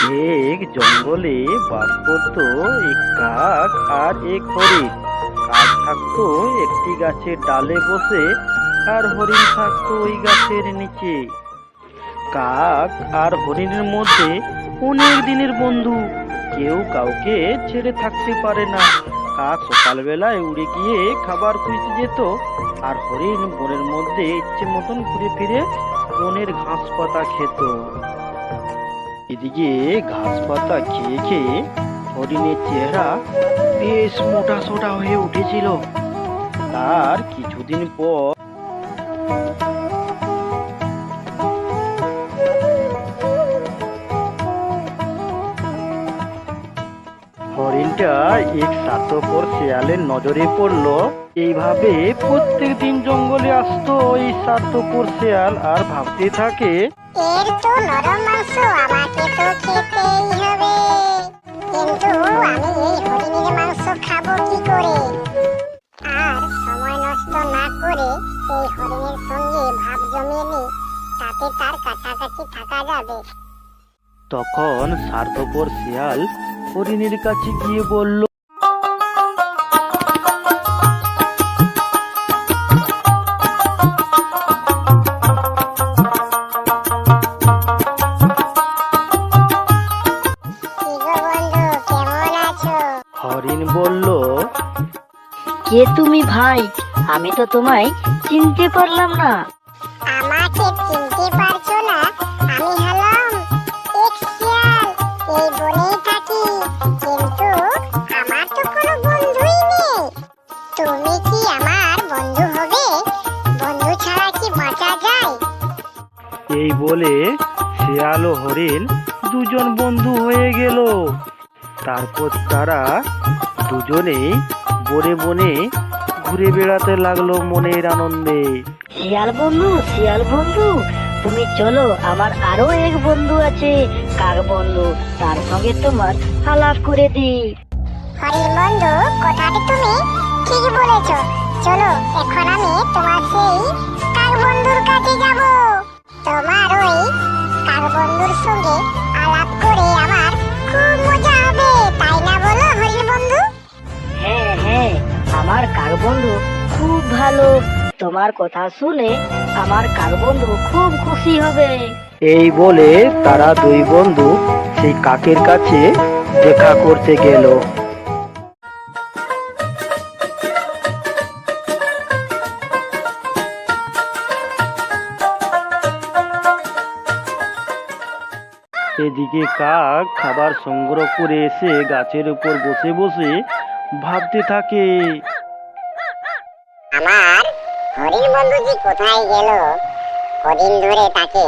এক জঙ্গলে বাস করত এক কাক আর এক হরিণ। কাক থাকতো একটি গাছের ডালে বসে, আর হরিণ থাকতো ওই গাছের নিচে। কাক আর হরিণের মধ্যে অনেক দিনের বন্ধু, কেউ কাউকে ছেড়ে থাকতে পারে না। কাক সকালবেলায় উড়ে গিয়ে খাবার খুঁজতে যেত, আর হরিণ বনের মধ্যে ইচ্ছে মতন ঘুরে ফিরে বনের ঘাস পাতা খেত। এদিকে ঘাস পাতা খেয়ে খেয়ে হরিণের চেহারা বেশ মোটা সোটা হয়ে উঠেছিল। তার কিছুদিন পর হরিণটা এক স্বার্থপর শেয়ালের নজরে পড়লো। এইভাবে প্রত্যেক দিন জঙ্গলে আসতো ওই স্বার্থপর শেয়াল, আর ভাবতে থাকে, এর তো নরম মাংস আমাকে তো খেতেই হবে, কিন্তু আমি এই হরিণের মাংস খাবো কি করে? আর সময় নষ্ট না করে এই হরিণের সঙ্গে ভাব জমিয়ে নি, তাতে তার কাছাকাছি থাকা যাবে। তখন স্বার্থপর শেয়াল হরিণের কাছে গিয়ে বলল, হরিণ বলল, কে তুমি ভাই? আমি তো তোমায় চিনতে পারলাম না। আমাকে চিনতে পারছো না? আমি হলাম এক শিয়াল, এই বনেই থাকি, কিন্তু আমার তো কোনো বন্ধুই নেই। তুমি কি আমার বন্ধু হবে? বন্ধু ছাড়া কি বাঁচা যায়? এই বলে শেয়াল ও হরিণ দুজন বন্ধু হয়ে গেল। তারপর তারা দুজনেই বনে বনে ঘুরে বেড়াতে লাগলো মনের আনন্দে। শিয়াল বন্ধু, তুমি চলো, আমার আরো এক বন্ধু আছে, কাক বন্ধু, তার সঙ্গে তোমার আলাপ করে দিই। হরিণ বন্ধু, কথাটি তুমি ঠিক বলেছো। চলো, এখন আমি তোমার সেই কাক বন্ধুর কাছে যাব। তোমার ওই কাক বন্ধুর সঙ্গে আলাপ করে আমার খুব মজা হবে, তাই না বলো হরিণ বন্ধু? হ্যাঁ হ্যাঁ, আমার কাক বন্ধু খুব ভালো, তোমার কথা শুনে আমার কাক বন্ধু খুব খুশি হবে। এই বলে তারা দুই বন্ধু সেই কাকের কাছে দেখা করতে গেল। এদিকে কাক খাবার সংগ্রহ করে এসে গাছের উপর বসে বসে ভাবতে থাকে, আমার হরিণ বন্ধুজি কোথায় গেল? কদিন ধরে তাকে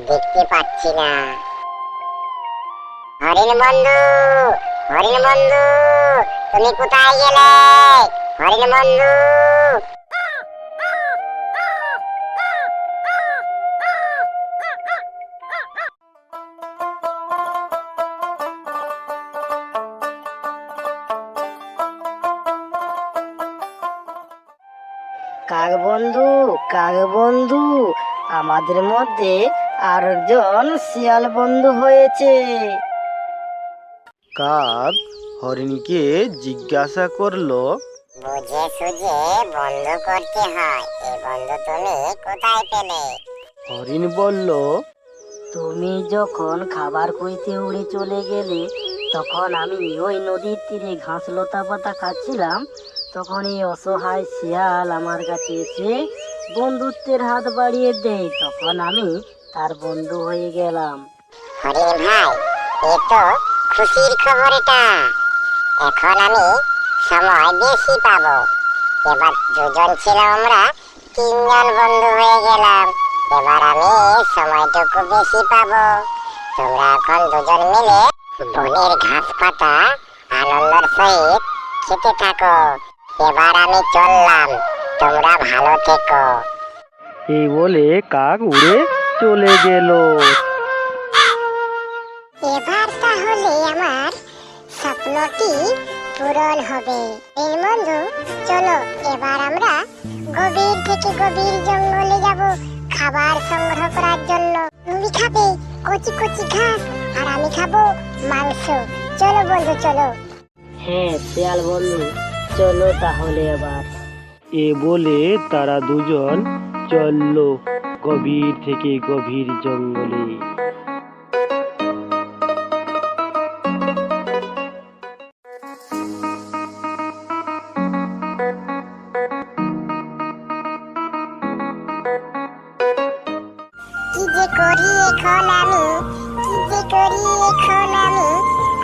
দেখতে পাচ্ছি না। হরিণ বন্ধু, হরিণ বন্ধু, তুমি কোথায় গেলে? হরিণ বন্ধু। কাক বন্ধু, আমাদের মধ্যে আর একজন শিয়াল বন্ধু হয়েছে। কাক হরিণীকে জিজ্ঞাসা করলো, বুঝে সুঝে বন্ধ করতে হয়, এই বন্ধ তুমি কোথায় পেলে? হরিণ বলল, তুমি যখন খাবার খুঁজতে উড়ে চলে গেলে, তখন আমি ওই নদীর তীরে ঘাস লতা পাতা খাচ্ছিলাম। তখন এই অসহায় শিয়াল আমার কাছে এসে বন্ধুত্বের হাত বাড়িয়ে দেয়, তখন আমি তার বন্ধু হয়ে গেলাম। হরিণ ভাই, এ তো খুশির খবর এটা। এখন আমি সময় বেশি পাবো। এবার দুজন ছিলাম, আমরা তিনজন বন্ধু হয়ে গেলাম। এবার আমি সময়টুকু বেশি পাবো। তোমরা এখন দুজন মিলে বনের ঘাস পাতা আনন্দের সহিত খেতে থাকো। এবার আমি চললাম, তোমরা ভালো থেকো। এই বলে কাক উড়ে চলে গেল। এবার তাহলে আমার স্বপ্নটি পূরণ হবে। এই বন্ধু, চলো এবার আমরা গভীর থেকে গভীর জঙ্গলে যাব খাবার সংগ্রহ করার জন্য। তুমি খাবে কচি কচি ঘাস, আর আমি খাবো মাংস। চলো বন্ধু চলো। হ্যাঁ শিয়াল বন্ধু, চলো তাহলে এবার। এ বলে তারা দুজন চলল গভীর থেকে গভীর জঙ্গলে। কি যে করি এখন আমি, কি যে করি এখন আমি,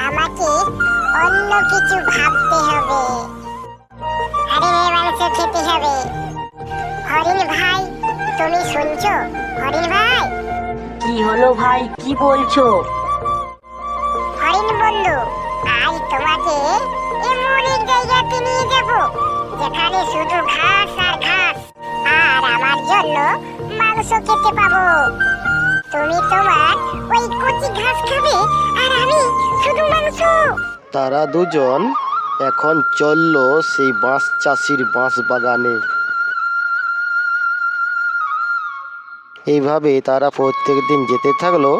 আমাকে অন্য কিছু ভাবতে হবে। আরে মাংস খেতে হবে। হরিণ ভাই, তুমি শুনছো? হরিণ ভাই, কি হলো ভাই, কি বলছো? হরিণ বন্ধু, আজ তোমাকে এমন এক জায়গাতে নিয়ে যাব যেখানে শুধু ঘাস আর ঘাস, আর আমার জন্য মাংস খেতে পাবো। তুমি তোমার ওই কচি ঘাস খাবে আর আমি শুধু মাংস। তারা দুজন এখন চলল সেই বাঁশ চাষির বাঁশ বাগানে। এইভাবে তারা প্রত্যেক দিন যেতে থাকলো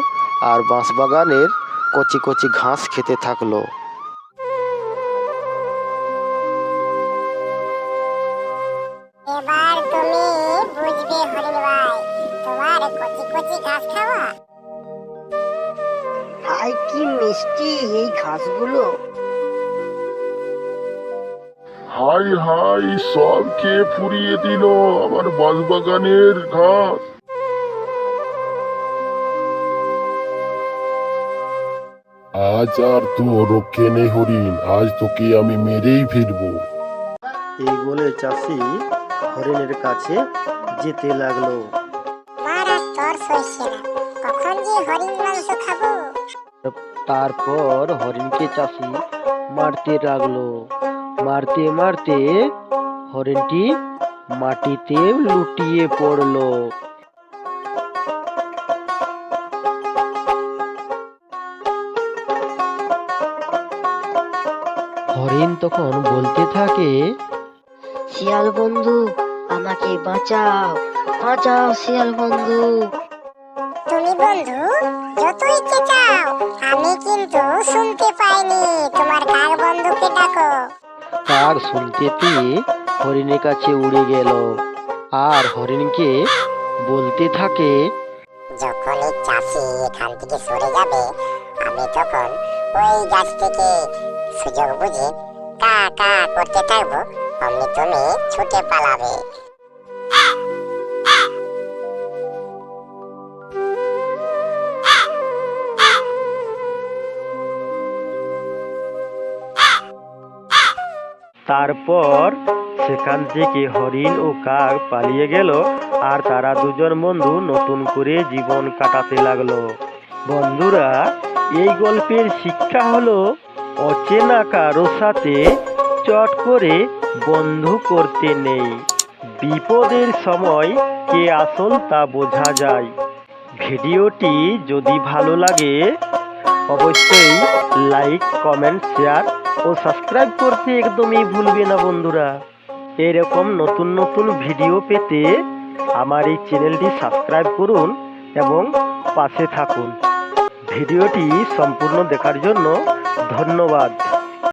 আর বাঁশ বাগানের কচি কচি ঘাস খেতে থাকলো। এবার তুমি বুঝবে হরিণ ভাই, তোমার কচি কচি ঘাস খাওয়া। হাই কি মিষ্টি এই ঘাসগুলো। হাই হাই, সব খেয়ে ফুরিয়ে দিল আমার বাঁশবাগানের ঘাস। আজ আর তো রক্ষে নেই হরিণ, আজ তোকে আমি মেরেই ফিরবো। এই বলে চাষি হরিণের কাছে যেতে লাগলো। আমার আর তর সইছে না, কখন যে হরিণ মাংস খাবো। তারপর হরিণকে চাষি মারতে লাগলো। মারতে মারতে হরিণটি মাটিতে লুটিয়ে পড়লো। হরিণ তখন বলতে থাকে, শিয়াল বন্ধু আমাকে বাঁচাও, বাঁচাও শিয়াল বন্ধু। তুমি বন্ধু যতই চেঁচাও, আমি কিন্তু শুনতে পাইনি। তোমার কাক বন্ধুকে ডাকো। কাক শুনতে পেয়ে হরিণের কাছে উড়ে গেল আর হরিণকে বলতে থাকে, যখন এই চাষি এখান থেকে সরে যাবে, আমি তখন ওই গাছ থেকে সুযোগ বুঝে কা কা করতে থাকবো, অমনি তুমি ছুটে পালাবে। তারপর সেখান থেকে হরিণ ও কাক পালিয়ে গেল আর তারা দুজন বন্ধু নতুন করে জীবন কাটাতে লাগলো। বন্ধুরা, এই গল্পের শিক্ষা হলো অচেনা কারোর সাথে চট করে বন্ধু করতে নেই। বিপদের সময় কে আসল তা বোঝা যায়। ভিডিওটি যদি ভালো লাগে অবশ্যই লাইক, কমেন্ট, শেয়ার ও সাবস্ক্রাইব করতে একদমই ভুলবে না বন্ধুরা। এরকম নতুন নতুন ভিডিও পেতে আমার এই চ্যানেলটি সাবস্ক্রাইব করুন এবং পাশে থাকুন। ভিডিওটি সম্পূর্ণ দেখার জন্য ধন্যবাদ।